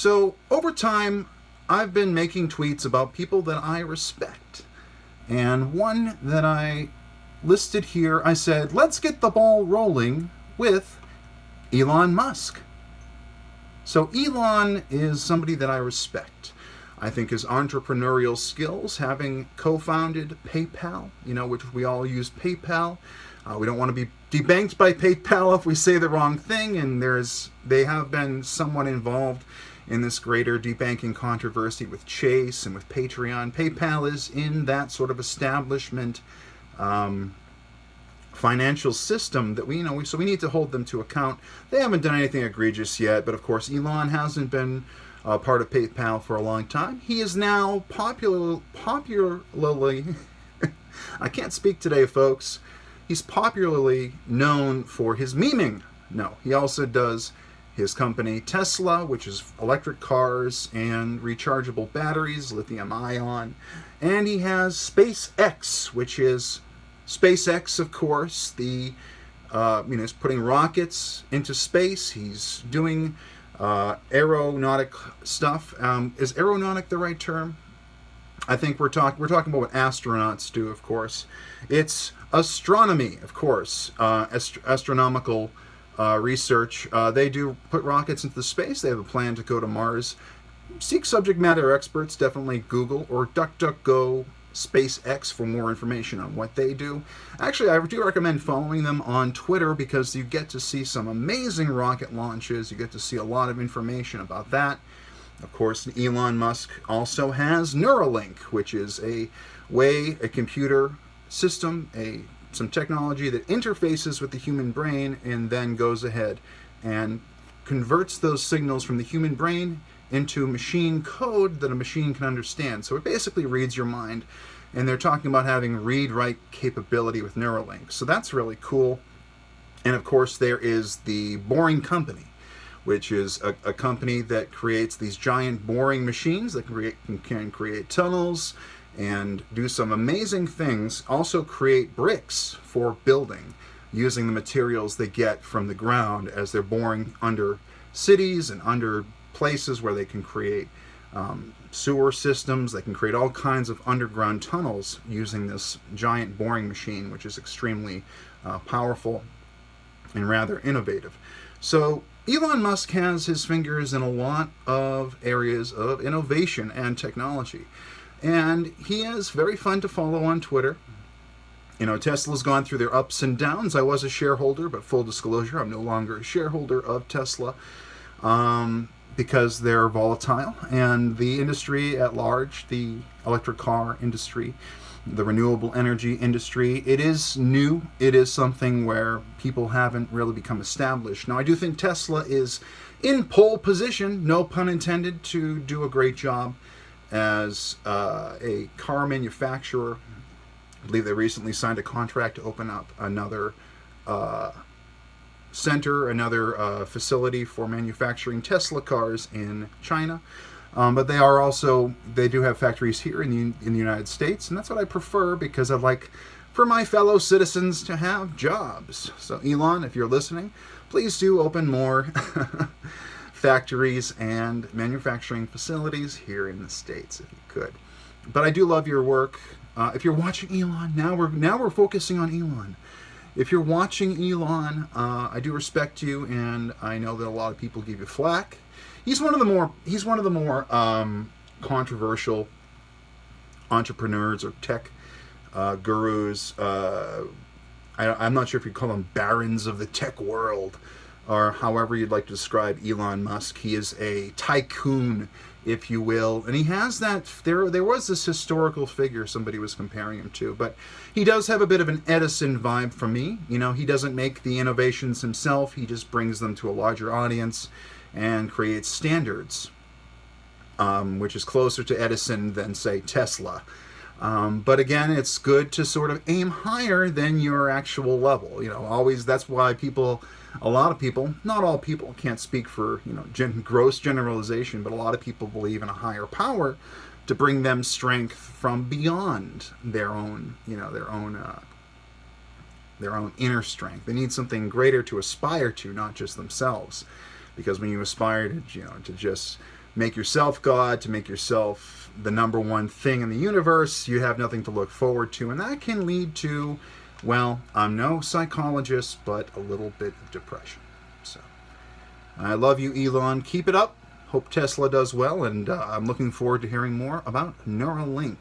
So over time, I've been making tweets about people that I respect. And one that I listed here, I said, let's get the ball rolling with Elon Musk. So Elon is somebody that I respect. I think his entrepreneurial skills, having co-founded PayPal, which we all use PayPal. We don't want to be debanked by PayPal if we say the wrong thing, and they have been somewhat involved in this greater debanking controversy with Chase and with Patreon. PayPal is in that sort of establishment financial system that we need to hold them to account. They haven't done anything egregious yet, but of course Elon hasn't been part of PayPal for a long time. He is now popularly I can't speak today, folks. He's popularly known for his memeing. No, he also does his company Tesla, which is electric cars and rechargeable batteries, lithium ion. And he has SpaceX, which is SpaceX, of course. He's putting rockets into space. He's doing aeronautic stuff. Is aeronautic the right term? I think we're talking about what astronauts do, of course. It's astronomy, of course, astronomical research. They do put rockets into space. They have a plan to go to Mars. Seek subject matter experts. Definitely Google or DuckDuckGo SpaceX for more information on what they do. Actually, I do recommend following them on Twitter because you get to see some amazing rocket launches. You get to see a lot of information about that. Of course, Elon Musk also has Neuralink, which is a computer system, some technology that interfaces with the human brain and then goes ahead and converts those signals from the human brain into machine code that a machine can understand. So it basically reads your mind, and they're talking about having read-write capability with Neuralink. So that's really cool. And of course, there is the Boring Company, which is a company that creates these giant boring machines that can create tunnels and do some amazing things. Also create bricks for building using the materials they get from the ground as they're boring under cities and under places where they can create sewer systems. They can create all kinds of underground tunnels using this giant boring machine, which is extremely powerful and rather innovative. So Elon Musk has his fingers in a lot of areas of innovation and technology. And he is very fun to follow on Twitter. Tesla's gone through their ups and downs. I was a shareholder, but full disclosure, I'm no longer a shareholder of Tesla because they're volatile. And the industry at large, the electric car industry, the renewable energy industry, it is new. It is something where people haven't really become established. Now, I do think Tesla is in pole position, no pun intended, to do a great job as a car manufacturer. I believe they recently signed a contract to open up another facility for manufacturing Tesla cars in China. But they do have factories here in the United States, and that's what I prefer because I'd like for my fellow citizens to have jobs. So Elon, if you're listening, please do open more factories and manufacturing facilities here in the States if you could. But I do love your work. If you're watching Elon, now we're focusing on Elon. If you're watching Elon, I do respect you, and I know that a lot of people give you flack. He's one of the more controversial entrepreneurs or tech gurus. I'm not sure if you call them barons of the tech world, or however you'd like to describe Elon Musk. He is a tycoon, if you will, and he has that. There was this historical figure somebody was comparing him to, but he does have a bit of an Edison vibe for me. He doesn't make the innovations himself. He just brings them to a larger audience and creates standards, which is closer to Edison than, say, Tesla. But again, it's good to sort of aim higher than your actual level. Always, that's why a lot of people, not all people, can't speak for, gross generalization, but a lot of people believe in a higher power to bring them strength from beyond their own inner strength. They need something greater to aspire to, not just themselves. Because when you aspire to just make yourself God, to make yourself the number one thing in the universe, you have nothing to look forward to. And that can lead to, well, I'm no psychologist, but a little bit of depression. So I love you, Elon. Keep it up. Hope Tesla does well. And I'm looking forward to hearing more about Neuralink.